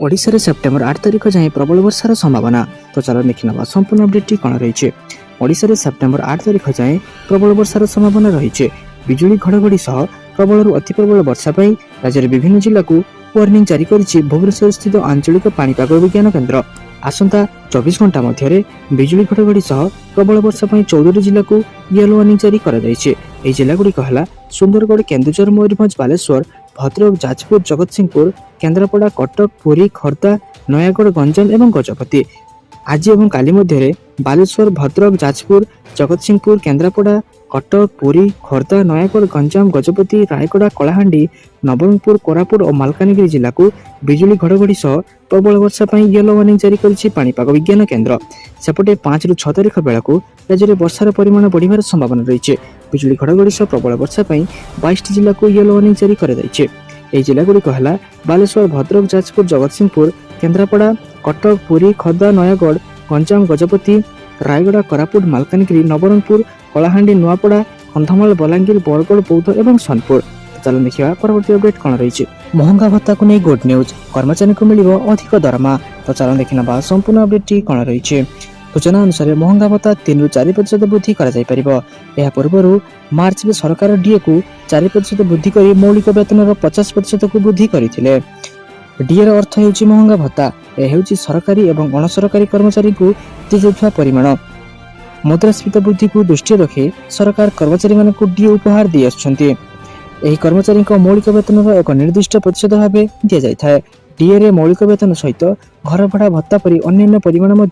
Odisha September 8 तारिख जाए प्रबल वर्षार संभावना। तो चलो देखि नवा संपूर्ण अपडेट कौन रही। ओडिशा सेप्टेम्बर 8 तारिख जाए प्रबल वर्षार संभावना रही। बिजुली घड़घड़ी सह प्रबल अति प्रबल वर्षा राज्य विभिन्न जिला को वार्निंग जारी करिछि भुवनेश्वर स्थित आंचलिक पाणीपाग विज्ञान केन्द्र। आसंता 24 घंटा मध्य बिजुली घड़घड़ी सह प्रबल वर्षा 14 जिला को येलो वार्निंग जारी कर जिलागुड़िक है सुंदरगढ़, केन्दुझर, मयूरभंज, बालेश्वर, भद्रक, जाजपुर, जगतसिंहपुर, केन्द्रापड़ा, कटक, पुरी, खर्दा, नयागढ़, गंजाम एवं गजपति। आज एवं काली मध्य बालेश्वर, भद्रक, जाजपुर, जगतसिंहपुर, केन्द्रापड़ा, कटक, पुरी, खर्दा, नयागढ़, गंजाम, गजपति, रायगड़ा, कलाहांडी, नवरंगपुर, कोरापुट और मालकानगिरी जिला को बिजुली घड़घड़ी सह प्रबल वर्षा येलो वार्निंग जारी करिछि पाणीपाग विज्ञान केन्द्र। सेपटे 5 ରୁ 6 तारिख बेला को राज्य में वर्षार परिमाण बढ़िबार संभावना रही। बिजुली घड़घड़ी सह प्रबल वर्षा 22 जिला को येलो वार्निंग जारी कर जिलागुड़िक है बालेश्वर, भद्रक, जाजपुर, जगतसिंहपुर, केन्द्रापड़ा, कटक, पुरी, खर्दा, नयागढ़, गंजाम, गजपति, रायगड़ा, कोरापुट, मालकानगिरी, नवरंगपुर, कलाहांडी, नुआपड़ा, कंधमाल, बलांगीर, बरगढ़, बौद्ध और सोनपुर। चलो देखा परवर्ती अपडेट कौन रही। महंगा भत्ता को नहीं गुड न्यूज, कर्मचारी को मिलिबो अधिक दरमा। तो चलो देखा संपूर्ण अपडेट कौन रही। सूचना अनुसार महंगा भत्ता 3 ରୁ 4% वृद्धि कर पूर्व मार्च में सरकार डीए को 4% वृद्धि कर मौलिक वेतन 50% को वृद्धि करते। डीए अर्थ होउछि महंगा भत्ता। यह होउछि सरकारी और अणसरकारी कर्मचारी को दिया परिमाण। मुद्रास्फीति वृद्धि को दृष्टि रखी सरकार कर्मचारी मानक डीए उपहार दी आछंती। एही कर्मचारी मौलिक वेतन एक निर्दिष्ट प्रतिशत भाव दि जाए। डीए रे मौलिक वेतन सहित घर भड़ा भत्ता परी अन्य परिमाण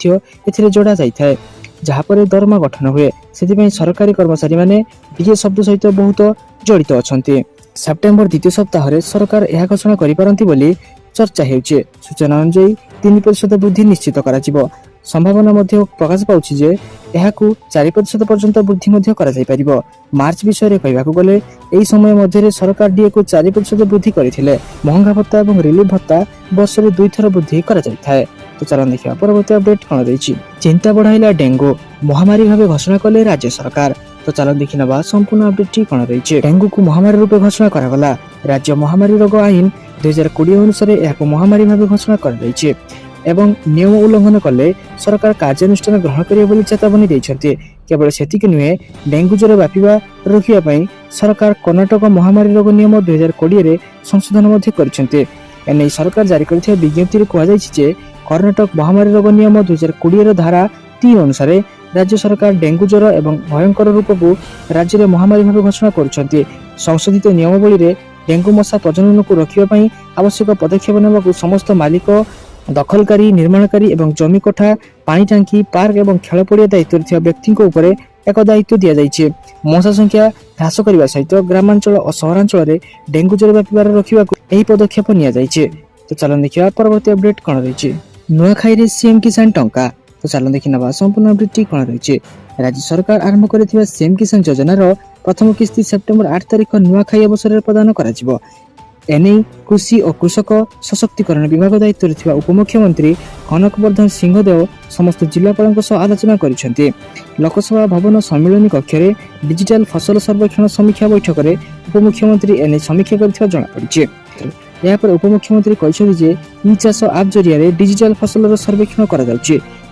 जोड़ा जाए जहाँपर दरमा गठन हुए। से सरकारी कर्मचारी माने डीए शब्द सहित बहुत जड़ित अच्छा। सेप्टेम्बर द्वितीय सप्ताह सरकार यह घोषणा करिपारंती बोली चर्चा हेउछि। सूचना अनुसार 3% वृद्धि निश्चित करा संभावना प्रकाश पाउछि जे एहाकू 4% पर्यंत वृद्धि करा जाय परिबो। मार्च विषय कहबाकू गले एही समय मध्य सरकार डीए को 4% वृद्धि करथिले। महंगा भत्ता और रिलीफ भत्ता वर्ष में 2 थर वृद्धि करा जाय थाए। तो चलो देखिए परवर्ती अपडेट कौन रही। चिंता बढ़ाइला डेंगू, महामारी भाव घोषणा कले राज्य सरकार। तो चलो देखि नबा संपूर्ण अपडेट कौन रही। डेंगू को महामारी रूप घोषणा करागला। राज्य महामारी रोग आईन 2020 अनुसार यह महामारी भाव घोषणा कर एवं नियम उल्लंघन कले सरकार कार्यानुष्ठान ग्रहण करेंगे चेतावनी देते। केवल सेतिक नुहे, डेंगू ज्वर व्यापा रोकने सरकार कर्णाटक महामारी रोग नियम 2020 संशोधन कर सरकार जारी कर विज्ञप्ति कहुई कर्णाटक महामारी रोग नियम 2020 धारा 3 अनुसार राज्य सरकार डेंगू ज्वर एवं भयंकर रूप को राज्य में महामारी भाव घोषणा कर संशोधित नियमावली डेंगू मशा प्रजनन को रोकने आवश्यक पदक्षेप नेबाकू समस्त मालिक, दखलकारी, निर्माणकारी एवं जमी कोठा, पानी टांकी, पार्क एवं खेल पड़िया दायित्व व्यक्ति एक दायित्व दि जाइए। मशा संख्या ह्रास करने सहित ग्रामांचल और सहरांचल डेंगू ज्वर व्यापार रोकने यही पदक्षेप नि। तो चलो देखिए परवर्ती अपडेट कौन रही। नुआखाई सीएम किसान टंका। तो चलो देखि नबा संपूर्ण अपडेट कौन रही। राज्य सरकार आरंभ कर सीएम किसान योजनार प्रथम किस्ती सेप्टेम्बर 8 तारिख नुआखाई अवसर में प्रदान कर एने कृषि और कृषक सशक्तिकरण विभाग दायित्व उपमुख्यमंत्री कनकवर्धन सिंहदेव समस्त जिलापाल आलोचना कर लोकसभा भवन सम्मिलनी कक्ष डिजिटल फसल सर्वेक्षण समीक्षा बैठक में उपमुख्यमंत्री एने समीक्षा कर जमापड़ी। यापर उपमुख्यमंत्री कहते ई चाष आप जरिया डिजिटल फसल सर्वेक्षण कर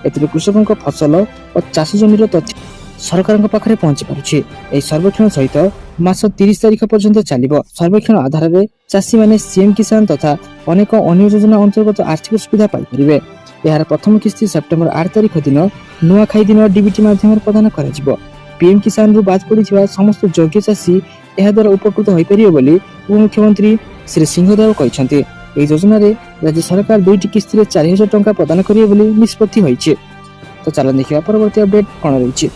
कृषकों फसल और चाष जमीर तथ्य सरकार पाखे पहुंची पारे। सर्वेक्षण सहित मास 30 तारिख पर्यंत चलो। सर्वेक्षण आधार में चाषी मैंने सीएम किसान तथा अनेक अन्य योजना अंतर्गत आर्थिक सुविधा पाइपर। यार प्रथम किस्ती सेप्टेम्बर 8 तारिख दिन नुआखाई दिन डीबीटी माध्यम प्रदान कर पीएम किसान रु बाद पड़ा समस्त योग्य चाषी यह द्वारा उपकृत हो पारे बोली उपमुख्यमंत्री श्री सिंहदेव कहते। योजना राज्य सरकार 2टी किस्ती 4000 टंका प्रदान करेंगे निष्पत्ति होइछे। तो चलो देखिए परवर्ती अपडेट कौन रही।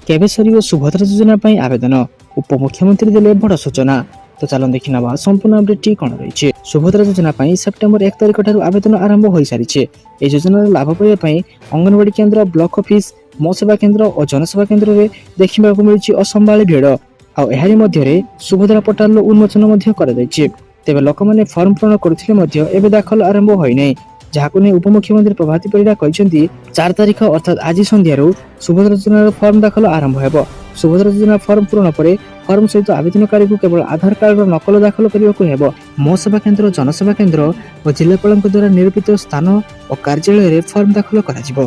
केबे सरिबो सुभद्रा योजना पाई आवेदन, उपमुख्यमंत्री देले बड़ सूचना। तो चलो देखि नबा संपूर्ण अपडेट कौन रही। सुभद्रा योजना पाई सेप्टेम्बर 1 तारिख ठारू आवेदन आरंभ हो सारी। योजना लाभ पाइबा अंगनवाड़ी केन्द्र, ब्लॉक ऑफिस, मो सेवा केन्द्र और जनसेवा केन्द्र में देखा मिली असंभाली भिड़। आहारी मध्य सुभद्रा पोर्टाल उन्मोचन कर तेज लोक मैंने फर्म पूरण करते दाखल आरंभ होना जहां नहीं उपमुख्यमंत्री प्रभाती परिड़ा कहते 4 तारिख अर्थात आज संध्यार सुभद्रा योजनार फर्म दाखल आरंभ हो। सुभद्रा योजना फर्म पूरण पर ଫର୍ମ ସହିତ ଆବେଦନକାରୀଙ୍କୁ କେବଳ ଆଧାର କାର୍ଡର ନକଲ ଦାଖଲ କରିବାକୁ ହେବ। ମୋ ସେବା କେନ୍ଦ୍ର, ଜନସେବା କେନ୍ଦ୍ର ଓ ଜିଲ୍ଲାପାଳଙ୍କ ଦ୍ୱାରା ନିରୂପିତ ସ୍ଥାନ ଓ କାର୍ଯ୍ୟାଳୟରେ ଫର୍ମ ଦାଖଲ କରାଯିବ।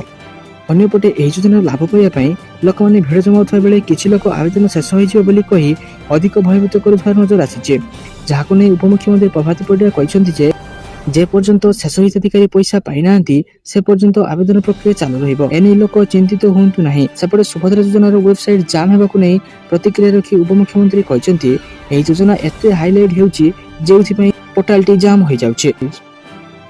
ଅନ୍ୟପଟେ ଏହି ଯୋଜନାର ଲାଭ ପାଇବା ପାଇଁ ଲୋକମାନେ ଭିଡ଼ ଜମାଉଥିବା ବେଳେ କିଛି ଲୋକ ଆବେଦନ ଶେଷ ହୋଇଯିବ ବୋଲି କହି ଅଧିକ ଭୟଭୀତ କରୁଥିବାର ନଜର ଆସିଛି, ଯାହାକୁ ନେଇ ଉପମୁଖ୍ୟମନ୍ତ୍ରୀ ପ୍ରଭାତୀ ପରିଡ଼ା କହିଛନ୍ତି ଯେ ପର୍ଯ୍ୟନ୍ତ ଶେଷ ହିତାଧିକାରୀ ପଇସା ପାଇନାହାନ୍ତି ସେ ପର୍ଯ୍ୟନ୍ତ ଆବେଦନ ପ୍ରକ୍ରିୟା ଚାଲୁ ରହିବ। ଏନେଇ ଲୋକ ଚିନ୍ତିତ ହୁଅନ୍ତୁ ନାହିଁ। ସେପଟେ ସୁଭଦ୍ରା ଯୋଜନାର ୱେବସାଇଟ୍ ଜାମ୍ ହେବାକୁ ନେଇ ପ୍ରତିକ୍ରିୟା ରଖି ଉପମୁଖ୍ୟମନ୍ତ୍ରୀ କହିଛନ୍ତି ଏହି ଯୋଜନା ଏତେ ହାଇଲାଇଟ୍ ହେଉଛି ଯେଉଁଥିପାଇଁ ପୋର୍ଟାଲଟି ଜାମ୍ ହୋଇଯାଉଛି।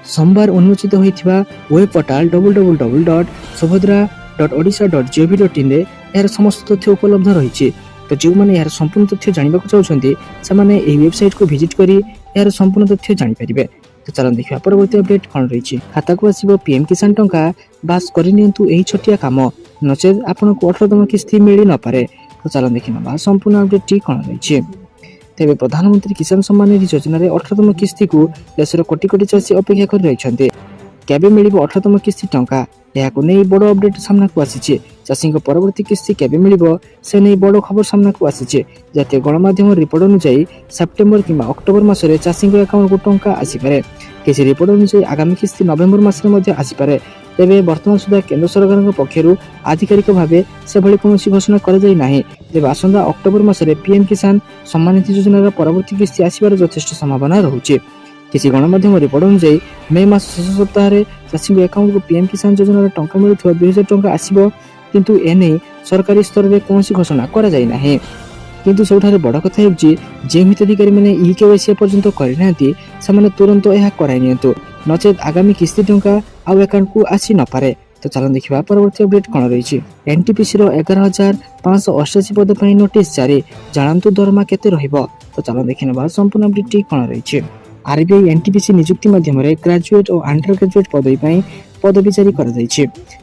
सोमवार उन्मोचित होइथिबा वेब पोर्टाल www.subhadra.odisha.gov.in रे यार समस्त तथ्य उपलब्ध रही। तो जो मैंने यार संपूर्ण तथ्य जानवा चाहते से वेबसाइट को विजिट करी यार संपूर्ण तथ्य जानीपर। तो चलो देखा परवर्ती अपडेट कौन रही। खाता को आसो पीएम किसान टंका बास करनियंतु एही छोटिया काम नचेत आपको 18तम किस्ती मिली न पारे। तो चलो देखा संपूर्ण अपडेट कौन रही। तेरे प्रधानमंत्री किसान सम्मान निधि योजना 18तम किस्ती को देशर कोटी कोटी चाषी अपेक्षा कर रही। केबे मिलिबो 18तम किस्ती टंका याकु नै बड़ अपडेट सामना को आसीचे। चाषी को परवर्ती किस्ती केबे मिलिबो से नै बड़ खबर सामना को आसीचे। जातीय गणमाध्यम रिपोर्ट अनुसार सेप्टेम्बर किंबा अक्टोबर मासरे चाषी अकाउंट को टंका आसी पारे। किसी रिपोर्ट अनुसार आगामी किस्ती नवेम्बर मासरे मध्ये आसी पारे। तेबे वर्तमान सुधा केंद्र सरकार पक्षरु आधिकारिक भावे से भली कोनोसी घोषणा कर जाई नाही। तेबे आसंदा अक्टोबर मासरे पीएम किसान सम्मान निधि योजनार परवर्ती किस्ती आसीबार यथेष्ट संभावना रहुचे। किसी गणमाध्यम रिपोर्ट अनुसार मे मास शेष सप्ताह चाषी अकाउंट को पीएम किसान योजनार टंका मिलुवा 2000 टंका आसीबो, किंतु एने सरकारी स्तर में कोनोसी घोषणा करा जाई नाही। किंतु सबठारे बड़ कथा हेउची जे हिताधिकारी माने ई-केवाईसी पर्यंत करिनांती सेमाने तुरंत यह कराई नियंतु, नचेत आगामी किस्ती टंका आउ अकाउंट को आसी न पारे। तो चलो देखिबा परवर्ती अपडेट कोन रही। एनटीपीसी रो 11588 पद पई नोटिस जारी, जानंतु दरमा केते रहिबो। तो चलो देखिनबा संपूर्ण अपडेट कोन रही। आरबीआई एनटीपीसी नियुक्ति माध्यम ग्रेजुएट और अंडर ग्रेजुएट पदवी पदवी जारी कर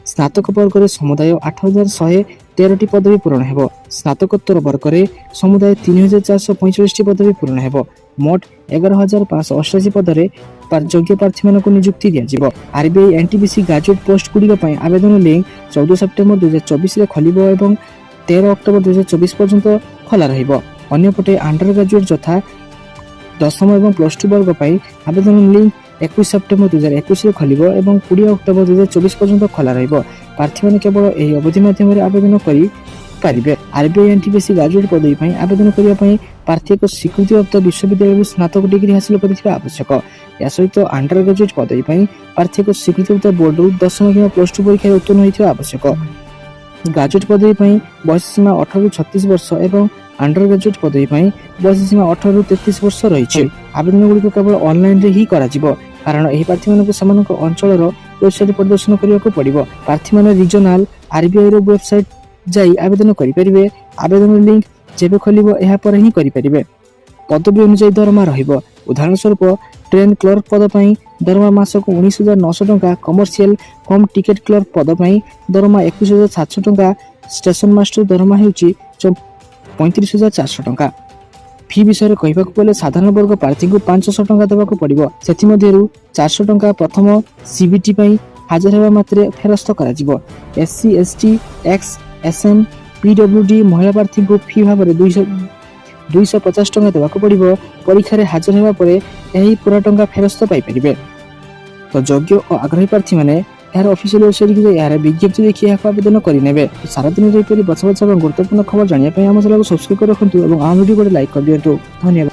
स्नातक वर्ग में समुदाय 8113 पदवी पूरण हो। स्नातकोत्तर वर्ग में समुदाय 3445 पदवी पूरण हो। मोट 11588 पदरे योग्य प्रार्थी मानक नियुक्ति दिया। आरबीआई एनटीपीसी ग्रेजुएट पोस्ट गुड़िक आवेदन लिंक 14 सेप्टेम्बर 2024 में खोल और 13 अक्टोबर 2024 पर्यंत खोला रपटे अंडर ग्रेजुएट यथा 10म और +2 वर्ग पर आवेदन लिंक 21 सेप्टेम्बर 2021 खोल और 20 अक्टोबर 2024 पर्यंत खोला प्रार्थी मैंने केवल यही अवधि मध्यम आवेदन करें। आरबीआई एनटीपीसी ग्रेजुएट पदवी आवेदन करने प्रार्थी एक स्वीकृतिप्राप्त विश्वविद्यालय स्नातक डिग्री हासिल करथिबा आवश्यक। या सहित अंडर ग्रेजुएट पदवी प्रार्थी एक स्वीकृतिप्राप्त बोर्ड 10म कि +2 परीक्षा उत्तीर्ण होइथिबा आवश्यक। ग्रेजुएट पदवी बयस सीमा 18 ରୁ 36 वर्ष और अंडर ग्रेजुएट पदवी बयस सीमा 18 ରୁ 33 वर्ष रही। आवेदन गुड़िक केवल ऑनलाइन रे ही करा जिवो, कारण एही प्रार्थी मानक समानक अंचलर वेबसाइट प्रदर्शन करिया को पड़िबो। प्रार्थी माने रीजनल आरबीआई रो वेबसाइट जाई आवेदन करि परिबे। आवेदन लिंक जेबे खोलिबो एहा पर ही करि परिबे। पदवी अनुसार दरमा रहिबो। उदाहरण स्वरूप ट्रेन क्लर्क पद दरमा मासक 19900 टंका, कमर्शियल कम टिकेट क्लर्क पद दरमा 21700 टंका, स्टेशन मास्टर दरमा हेउची 35400 टंका। फी विषय में कहवाक गले साधारण वर्ग प्रार्थी को 500 टंका देवाक पड़िबो। सेथि मध्यरु 400 टंका प्रथम सीबीटी हाजर हेबा मात्रे फेरस्त करा जिवो। SC ST ex SN PWD महिला प्रार्थी को फी भाव में 250 टंका देवाक पड़िबो। परीक्षा रे हाजर हेबा परे एही पूरा टंका फेरस्त पाई परिबे। तो योग्य और आग्रही प्रार्थी माने यार ऑफिशियल वेबसाइट को यार विज्ञप्ति देखि यहाँ आवेदन करेंगे। सारा दिन रही बचा बचा गुरुत्वपूर्ण खबर जानापी आम चैनल को सब्सक्राइब कर रखुद और आम वीडियो को लाइक कर दिंतु। धन्यवाद।